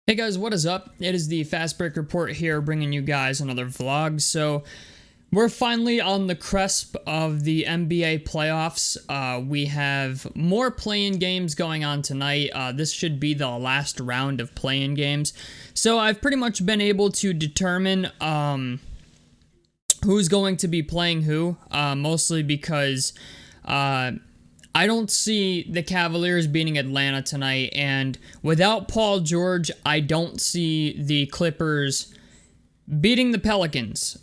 Hey guys, what is up? It is the Fast Break Report here, bringing you guys another vlog. So, we're finally on the cusp of the NBA playoffs. We have more play-in games going on tonight. This should be the last round of play-in games. So, I've pretty much been able to determine who's going to be playing who, mostly because I don't see the Cavaliers beating Atlanta tonight, and without Paul George, I don't see the Clippers beating the Pelicans.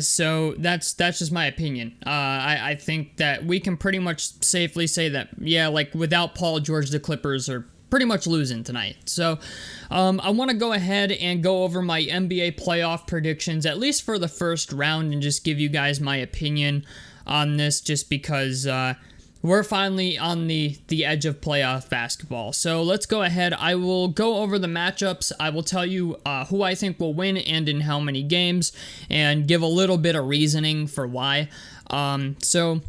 So that's just my opinion. I think that we can pretty much safely say that, yeah, like without Paul George, the Clippers are pretty much losing tonight. So I want to go ahead and go over my NBA playoff predictions, at least for the first round, and just give you guys my opinion on this, just because we're finally on the edge of playoff basketball. So let's go ahead. I will go over the matchups. I will tell you who I think will win and in how many games, and give a little bit of reasoning for why. So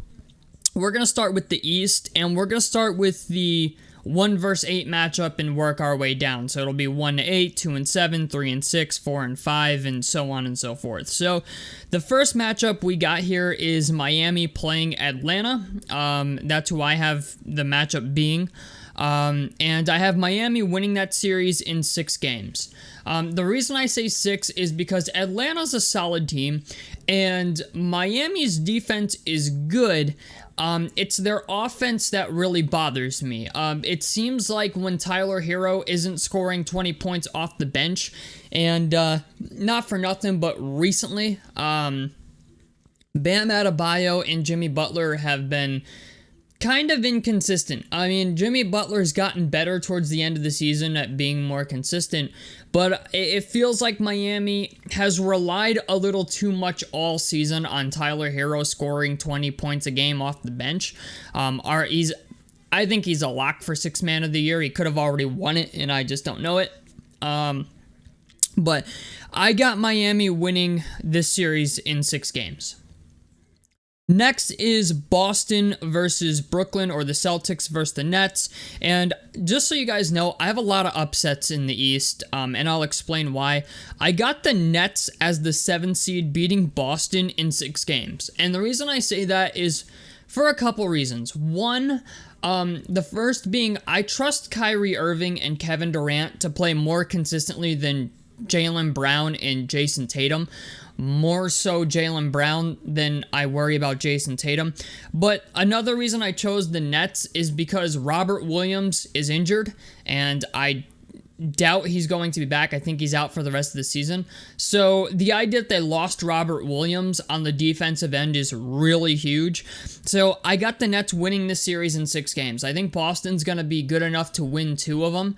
we're going to start with the East, and we're going to start with the 1 vs 8 matchup and work our way down. So it'll be 1 to 8, 2 and 7, 3 and 6, 4 and 5, and so on and so forth. So the first matchup we got here is Miami playing Atlanta. That's who I have the matchup being. And I have Miami winning that series in 6 games. The reason I say 6 is because Atlanta's a solid team, and Miami's defense is good. It's their offense that really bothers me. It seems like when Tyler Hero isn't scoring 20 points off the bench, and not for nothing, but recently, Bam Adebayo and Jimmy Butler have been kind of inconsistent. I mean, Jimmy Butler's gotten better towards the end of the season at being more consistent, but it feels like Miami has relied a little too much all season on Tyler Hero scoring 20 points a game off the bench. I think he's a lock for Sixth Man of the Year. He could have already won it, and I just don't know it. But I got Miami winning this series in 6 games. Next is Boston versus Brooklyn, or the Celtics versus the Nets. And just so you guys know, I have a lot of upsets in the East, and I'll explain why. I got the Nets as the 7th seed beating Boston in 6 games. And the reason I say that is for a couple reasons. One, the first being I trust Kyrie Irving and Kevin Durant to play more consistently than Jaylen Brown and Jason Tatum. More so Jaylen Brown than I worry about Jason Tatum. But another reason I chose the Nets is because Robert Williams is injured, and I doubt he's going to be back. I think he's out for the rest of the season. So the idea that they lost Robert Williams on the defensive end is really huge. So I got the Nets winning this series in 6 games. I think Boston's going to be good enough to win 2 of them.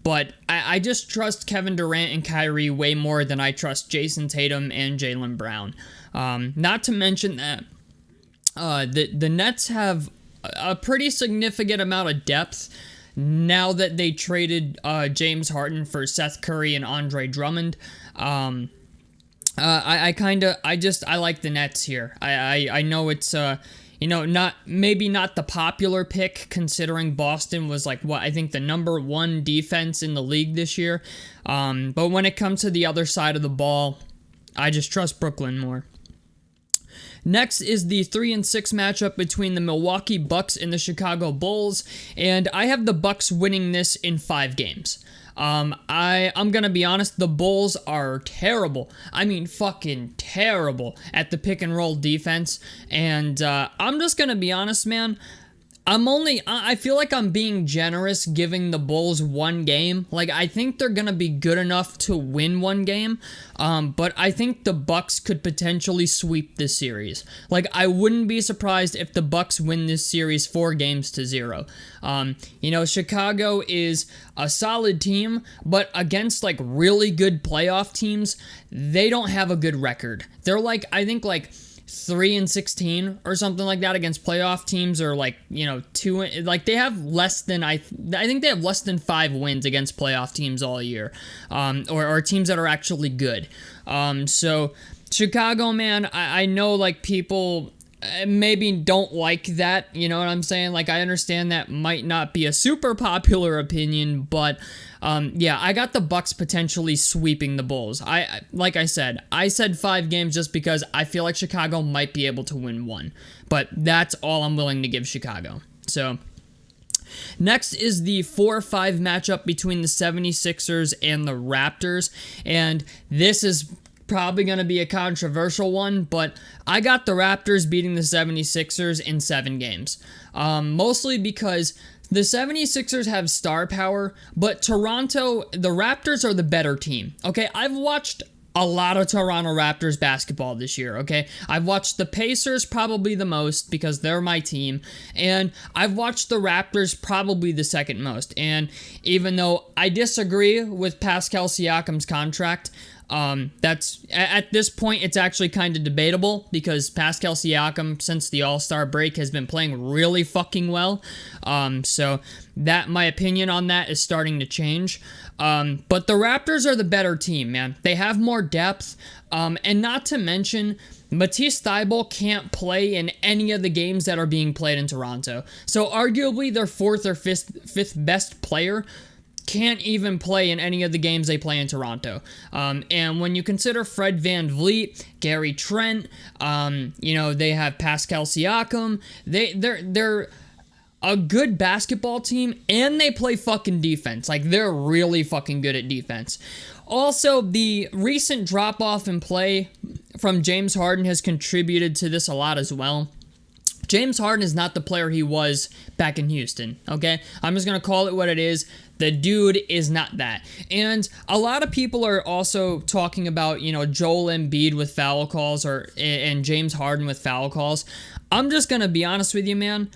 But I just trust Kevin Durant and Kyrie way more than I trust Jason Tatum and Jaylen Brown. Not to mention that the Nets have a pretty significant amount of depth now that they traded James Harden for Seth Curry and Andre Drummond. I like the Nets here. I know it's maybe not the popular pick, considering Boston was I think the number 1 defense in the league this year. But when it comes to the other side of the ball, I just trust Brooklyn more. Next is the 3 and 6 matchup between the Milwaukee Bucks and the Chicago Bulls, and I have the Bucks winning this in 5 games. I'm gonna be honest, the Bulls are terrible. I mean, fucking terrible at the pick and roll defense, and I'm just gonna be honest, man. I feel like I'm being generous giving the Bulls 1 game. I think they're gonna be good enough to win 1 game, but I think the Bucks could potentially sweep this series. I wouldn't be surprised if the Bucks win this series 4 games to 0. Chicago is a solid team, but against really good playoff teams, they don't have a good record. They're I think 3 and 16 or something like that against playoff teams, or 2, they have less than I think they have less than 5 wins against playoff teams all year, or teams that are actually good. So Chicago, man, I know people maybe don't like that, you know what I'm saying? Like, I understand that might not be a super popular opinion, but yeah, I got the Bucks potentially sweeping the Bulls. Like I said 5 games just because I feel like Chicago might be able to win 1, but that's all I'm willing to give Chicago. So next is the 4-5 matchup between the 76ers and the Raptors, and this is probably going to be a controversial one, but I got the Raptors beating the 76ers in 7 games. Mostly because the 76ers have star power, but Toronto, the Raptors are the better team. Okay, I've watched a lot of Toronto Raptors basketball this year, okay? I've watched the Pacers probably the most because they're my team, and I've watched the Raptors probably the second most. And even though I disagree with Pascal Siakam's contract, that's at this point it's actually kind of debatable because Pascal Siakam since the All-Star break has been playing really fucking well. So that my opinion on that is starting to change. But the Raptors are the better team, man. They have more depth, and not to mention Matisse Thybulle can't play in any of the games that are being played in Toronto. So arguably their 4th or 5th best player can't even play in any of the games they play in Toronto. And when you consider Fred VanVleet, Gary Trent, they have Pascal Siakam, they're a good basketball team, and they play fucking defense. Like, they're really fucking good at defense. Also, the recent drop-off in play from James Harden has contributed to this a lot as well. James Harden is not the player he was back in Houston, okay? I'm just going to call it what it is. The dude is not that. And a lot of people are also talking about, Joel Embiid with foul calls and James Harden with foul calls. I'm just going to be honest with you, man.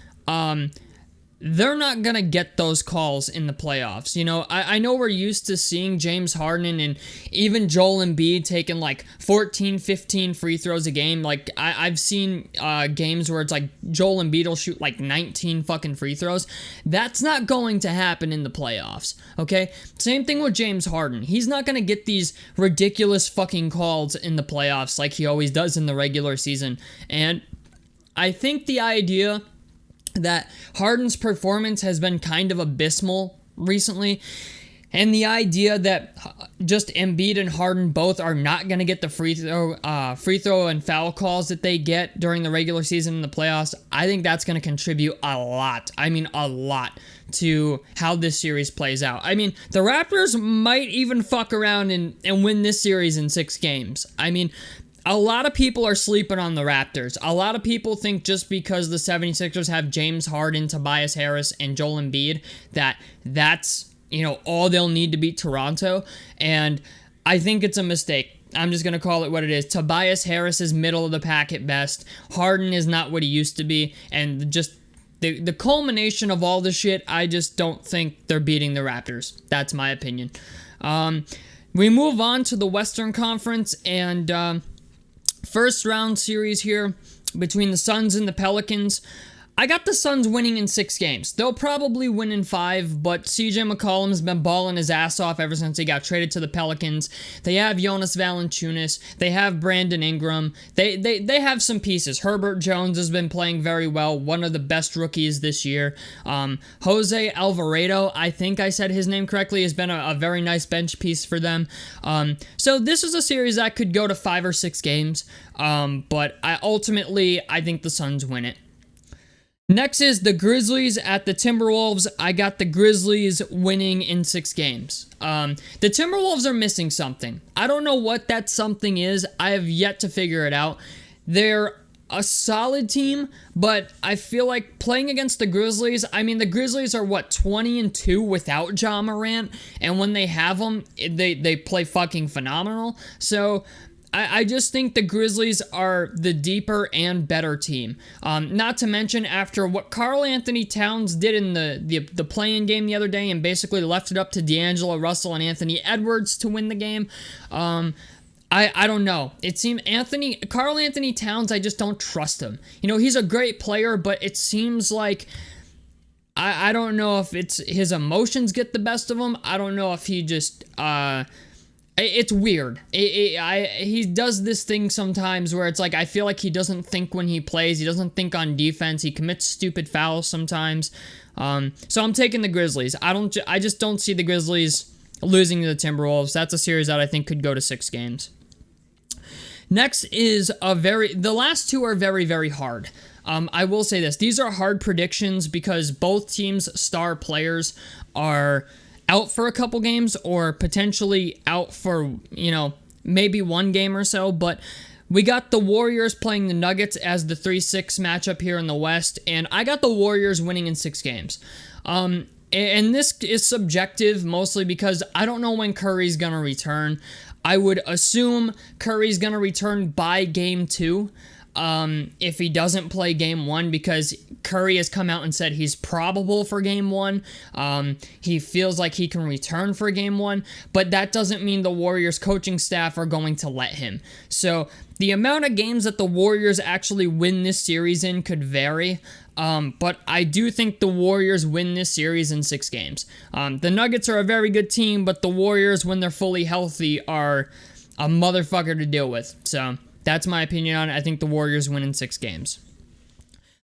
They're not going to get those calls in the playoffs. I know we're used to seeing James Harden and even Joel Embiid taking like 14, 15 free throws a game. Like, I've seen games where it's like Joel Embiid will shoot like 19 fucking free throws. That's not going to happen in the playoffs, okay? Same thing with James Harden. He's not going to get these ridiculous fucking calls in the playoffs like he always does in the regular season. And I think the idea that Harden's performance has been kind of abysmal recently, and the idea that just Embiid and Harden both are not going to get the free throw and foul calls that they get during the regular season in the playoffs, I think that's going to contribute a lot to how this series plays out. I mean, the Raptors might even fuck around and win this series in 6 games. I mean, a lot of people are sleeping on the Raptors. A lot of people think just because the 76ers have James Harden, Tobias Harris, and Joel Embiid, that's all they'll need to beat Toronto. And I think it's a mistake. I'm just going to call it what it is. Tobias Harris is middle of the pack at best. Harden is not what he used to be. And just the culmination of all the shit, I just don't think they're beating the Raptors. That's my opinion. We move on to the Western Conference, and first round series here between the Suns and the Pelicans. I got the Suns winning in 6 games. They'll probably win in 5, but CJ McCollum's been balling his ass off ever since he got traded to the Pelicans. They have Jonas Valanciunas. They have Brandon Ingram. They have some pieces. Herbert Jones has been playing very well, one of the best rookies this year. Jose Alvarado, I think I said his name correctly, has been a very nice bench piece for them. So this is a series that could go to 5 or 6 games, but I think the Suns win it. Next is the Grizzlies at the Timberwolves. I got the Grizzlies winning in 6 games. The Timberwolves are missing something. I don't know what that something is. I have yet to figure it out. They're a solid team, but I feel like playing against the Grizzlies, I mean, the Grizzlies are, 20-2 without Ja Morant, and when they have them, they play fucking phenomenal. So I just think the Grizzlies are the deeper and better team. Not to mention, after what Karl Anthony Towns did in the play-in game the other day and basically left it up to D'Angelo Russell and Anthony Edwards to win the game, I don't know. It seemed Karl Anthony Towns, I just don't trust him. He's a great player, but it seems like I don't know if it's his emotions get the best of him. I don't know if he just It's weird. He does this thing sometimes where it's like I feel like he doesn't think when he plays. He doesn't think on defense. He commits stupid fouls sometimes. So I'm taking the Grizzlies. I just don't see the Grizzlies losing to the Timberwolves. That's a series that I think could go to 6 games. Next is the last two are very, very hard. I will say this. These are hard predictions because both teams' star players are out for a couple games or potentially out for, maybe one game or so. But we got the Warriors playing the Nuggets as the 3-6 matchup here in the West. And I got the Warriors winning in 6 games. And this is subjective mostly because I don't know when Curry's going to return. I would assume Curry's going to return by game 2 if he doesn't play game 1 because Curry has come out and said he's probable for game 1. He feels like he can return for game 1, but that doesn't mean the Warriors coaching staff are going to let him. So the amount of games that the Warriors actually win this series in could vary. But I do think the Warriors win this series in 6 games. The Nuggets are a very good team, but the Warriors, when they're fully healthy, are a motherfucker to deal with. So that's my opinion on it. I think the Warriors win in 6 games.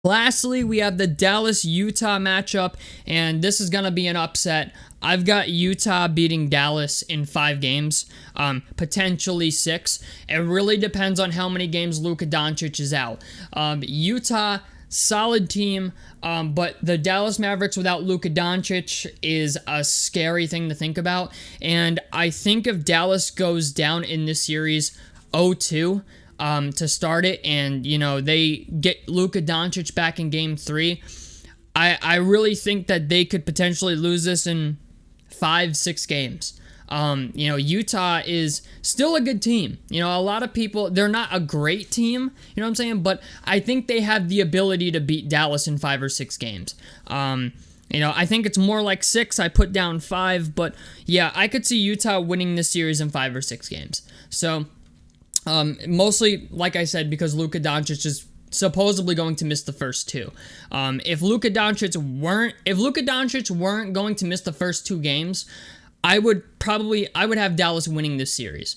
Lastly, we have the Dallas-Utah matchup, and this is going to be an upset. I've got Utah beating Dallas in 5 games, potentially 6. It really depends on how many games Luka Doncic is out. Utah, solid team, but the Dallas Mavericks without Luka Doncic is a scary thing to think about. And I think if Dallas goes down in this series 0-2 to start it, and they get Luka Doncic back in game 3, I really think that they could potentially lose this in 5-6 games. Utah is still a good team. A lot of people, they're not a great team, you know what I'm saying? But I think they have the ability to beat Dallas in 5 or 6 games. I think it's more like 6. I put down 5, but yeah, I could see Utah winning this series in 5 or 6 games. So, mostly, like I said, because Luka Doncic is supposedly going to miss the first 2. If Luka Doncic weren't going to miss the first 2 games, I would have Dallas winning this series,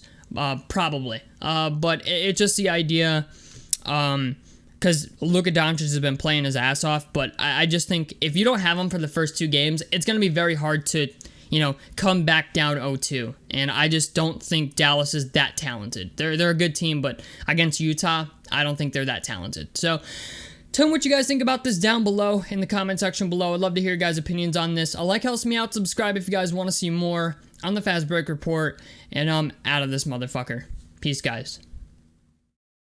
probably. But it's just the idea, because Luka Doncic has been playing his ass off. But I just think if you don't have him for the first 2 games, it's going to be very hard to, come back down 0-2. And I just don't think Dallas is that talented. They're a good team, but against Utah, I don't think they're that talented. So tell me what you guys think about this down below in the comment section below. I'd love to hear your guys' opinions on this. A like helps me out. Subscribe if you guys want to see more on the Fast Break Report. And I'm out of this motherfucker. Peace, guys.